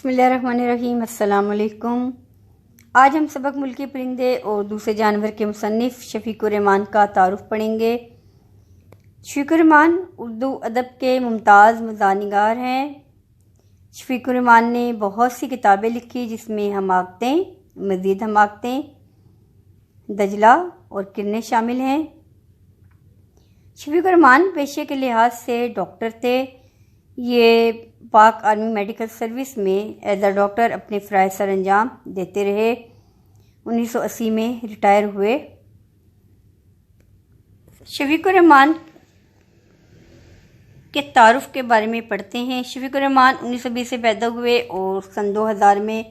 بسم اللہ الرحمن الرحیم۔ السلام علیکم۔ آج ہم سبق ملکی پرندے اور دوسرے جانور کے مصنف شفیق الرحمان کا تعارف پڑھیں گے۔ شفیق الرحمان اردو ادب کے ممتاز مزاح ہیں۔ شفیق الرحمان نے بہت سی کتابیں لکھی جس میں حماقتیں، مزید حماقتیں، دجلہ اور کرنیں شامل ہیں۔ شفیق الرحمان پیشے کے لحاظ سے ڈاکٹر تھے۔ یہ پاک آرمی میڈیکل سروس میں ایز اے ڈاکٹر اپنے فرائض سر انجام دیتے رہے۔ 1980 میں ریٹائر ہوئے۔ شفیق الرحمان کے تعارف کے بارے میں پڑھتے ہیں۔ شفیق الرحمان 1920 سے پیدا ہوئے اور سن 2000 میں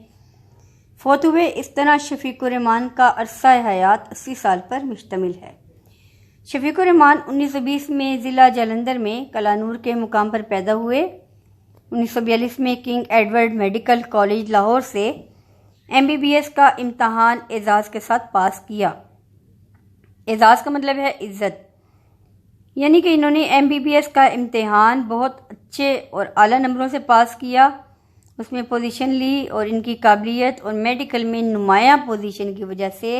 فوت ہوئے۔ اس طرح شفیق الرحمان کا عرصہ حیات 80 سال پر مشتمل ہے۔ شفیق الرحمان 1920 میں ضلع جلندھر میں کلانور کے مقام پر پیدا ہوئے۔ 1942 میں king Edward medical college Lahore سے MBBS کا امتحان اعزاز کے ساتھ پاس کیا۔ اعزاز کا مطلب ہے عزت، یعنی کہ انہوں نے MBBS کا امتحان بہت اچھے اور اعلیٰ نمبروں سے پاس کیا، اس میں پوزیشن لی اور ان کی قابلیت اور میڈیکل میں نمایاں پوزیشن کی وجہ سے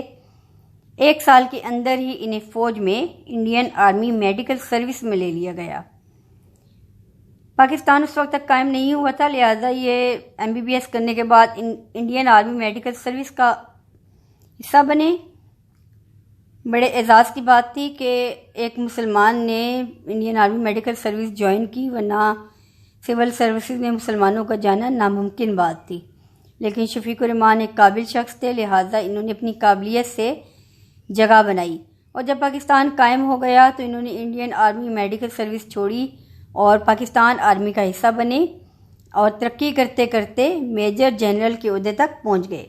1 سال کے اندر ہی انہیں فوج میں انڈین آرمی میڈیکل سروس میں لے لیا گیا۔ پاکستان اس وقت تک قائم نہیں ہوا تھا، لہٰذا یہ MBBS کرنے کے بعد انڈین آرمی میڈیکل سروس کا حصہ بنے۔ بڑے اعزاز کی بات تھی کہ ایک مسلمان نے Indian army medical service join کی، ورنہ سول سروسز میں مسلمانوں کا جانا ناممکن بات تھی۔ لیکن شفیق الرحمان ایک قابل شخص تھے، لہٰذا انہوں نے اپنی قابلیت سے جگہ بنائی، اور جب پاکستان قائم ہو گیا تو انہوں نے انڈین آرمی میڈیکل سروس چھوڑی اور پاکستان آرمی کا حصہ بنے اور ترقی کرتے کرتے میجر جنرل کے عہدے تک پہنچ گئے۔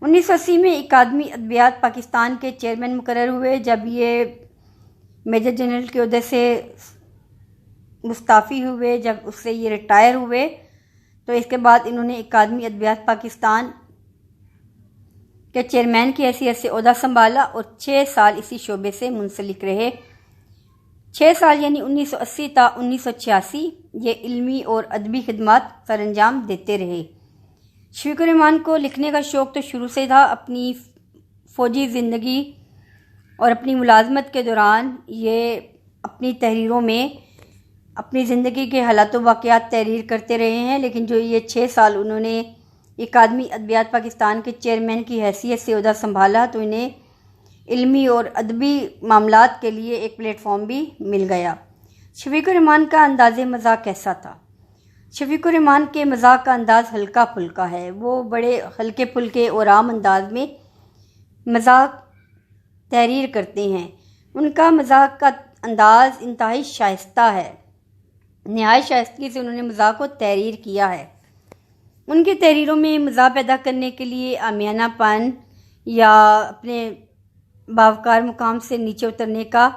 1980 میں اکادمی ادبیات پاکستان کے چیئرمین مقرر ہوئے۔ جب یہ میجر جنرل کے عہدے سے مستعفی ہوئے، جب اس سے یہ ریٹائر ہوئے، تو اس کے بعد انہوں نے اکادمی ادبیات پاکستان کے چیئرمین کی حیثیت سے عہدہ سنبھالا اور 6 سال اسی شعبے سے منسلک رہے۔ 6 سال یعنی 1980 تا 1986 یہ علمی اور ادبی خدمات سر انجام دیتے رہے۔ شفیق الرحمان کو لکھنے کا شوق تو شروع سے تھا۔ اپنی فوجی زندگی اور اپنی ملازمت کے دوران یہ اپنی تحریروں میں اپنی زندگی کے حالات و واقعات تحریر کرتے رہے ہیں، لیکن جو یہ 6 سال انہوں نے اکادمی ادبیات پاکستان کے چیئرمین کی حیثیت سے عہدہ سنبھالا تو انہیں علمی اور ادبی معاملات کے لیے ایک پلیٹ فارم بھی مل گیا۔ شفیق الرحمان کا انداز مزاح کیسا تھا؟ شفیق الرحمان کے مزاح کا انداز ہلکا پھلکا ہے۔ وہ بڑے ہلکے پھلکے اور عام انداز میں مزاح تحریر کرتے ہیں۔ ان کا مزاح کا انداز انتہائی شائستہ ہے۔ نہایت شائستگی سے انہوں نے مزاح کو تحریر کیا ہے۔ ان کی تحریروں میں مزاح پیدا کرنے کے لیے عامیانہ پن یا اپنے باوقار مقام سے نیچے اترنے کا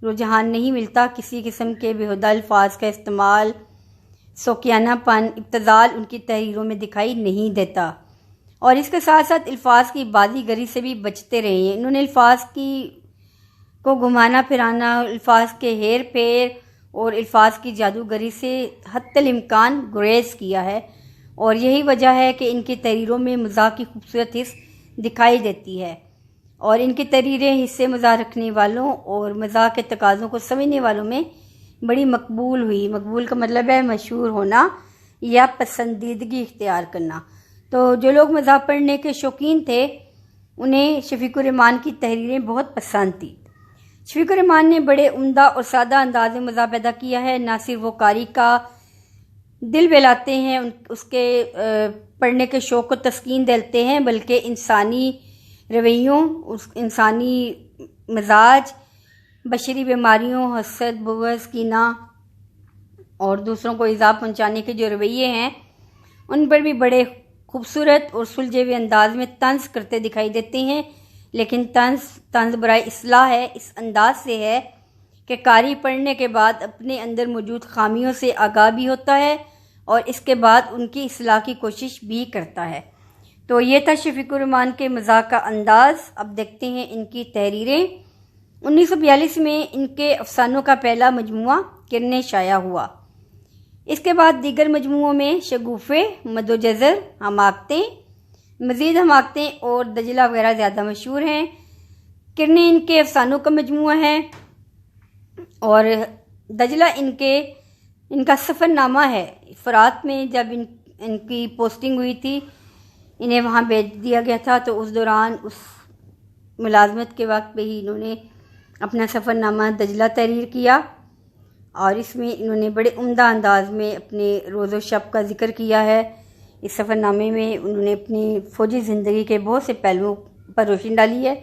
رجحان نہیں ملتا۔ کسی قسم کے بیہودہ الفاظ کا استعمال، سوکیانہ پن، ابتذال ان کی تحریروں میں دکھائی نہیں دیتا، اور اس کے ساتھ ساتھ الفاظ کی بازی گری سے بھی بچتے رہے ہیں۔ انہوں نے الفاظ کو گھمانا پھرانا، الفاظ کے ہیر پھیر اور الفاظ کی جادوگری سے حتی الامکان گریز کیا ہے، اور یہی وجہ ہے کہ ان کی تحریروں میں مزاح کی خوبصورت حص دکھائی دیتی ہے، اور ان کی تحریریں حصے مزاح رکھنے والوں اور مزاح کے تقاضوں کو سمجھنے والوں میں بڑی مقبول ہوئی۔ مقبول کا مطلب ہے مشہور ہونا یا پسندیدگی اختیار کرنا۔ تو جو لوگ مزاح پڑھنے کے شوقین تھے انہیں شفیق الرحمان کی تحریریں بہت پسند تھیں۔ شفیق الرحمان نے بڑے عمدہ اور سادہ انداز میں مزاح پیدا کیا ہے۔ نہ صرف وہ قاری کا دل بہلاتے ہیں، اس کے پڑھنے کے شوق کو تسکین دیتے ہیں، بلکہ انسانی رویوں، انسانی مزاج، بشری بیماریوں، حسد، بغض، کینہ اور دوسروں کو ایذا پہنچانے کے جو رویے ہیں ان پر بھی بڑے خوبصورت اور سلجھے ہوئے انداز میں طنز کرتے دکھائی دیتے ہیں۔ لیکن طنز برائے اصلاح ہے، اس انداز سے ہے کہ قاری پڑھنے کے بعد اپنے اندر موجود خامیوں سے آگاہ بھی ہوتا ہے اور اس کے بعد ان کی اصلاح کی کوشش بھی کرتا ہے۔ تو یہ تھا شفیق الرحمان کے مزاح کا انداز۔ اب دیکھتے ہیں ان کی تحریریں۔ 1942 میں ان کے افسانوں کا پہلا مجموعہ کرنیں شائع ہوا۔ اس کے بعد دیگر مجموعوں میں شگوفے، مد و جزر، حماقتیں، مزید حماقتیں اور دجلہ وغیرہ زیادہ مشہور ہیں۔ کرنیں ان کے افسانوں کا مجموعہ ہے اور دجلہ ان کا سفر نامہ ہے۔ فرات میں جب ان کی پوسٹنگ ہوئی تھی، انہیں وہاں بھیج دیا گیا تھا، تو اس دوران اس ملازمت کے وقت پہ ہی انہوں نے اپنا سفر نامہ دجلہ تحریر کیا، اور اس میں انہوں نے بڑے عمدہ انداز میں اپنے روز و شب کا ذکر کیا ہے۔ اس سفر نامے میں انہوں نے اپنی فوجی زندگی کے بہت سے پہلوؤں پر روشنی ڈالی ہے۔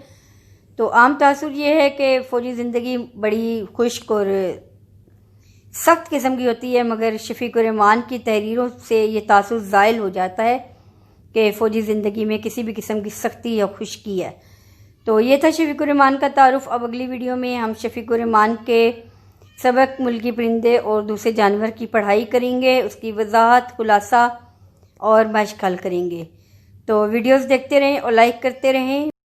تو عام تاثر یہ ہے کہ فوجی زندگی بڑی خشک اور سخت قسم کی ہوتی ہے، مگر شفیق الرحمان کی تحریروں سے یہ تاثر زائل ہو جاتا ہے کہ فوجی زندگی میں کسی بھی قسم کی سختی یا خشکی ہے۔ تو یہ تھا شفیق الرحمان کا تعارف۔ اب اگلی ویڈیو میں ہم شفیق الرحمان کے سبق، ملکی پرندے اور دوسرے جانور کی پڑھائی کریں گے، اس کی وضاحت، خلاصہ اور مشق حل کریں گے۔ تو ویڈیوز دیکھتے رہیں اور لائک کرتے رہیں۔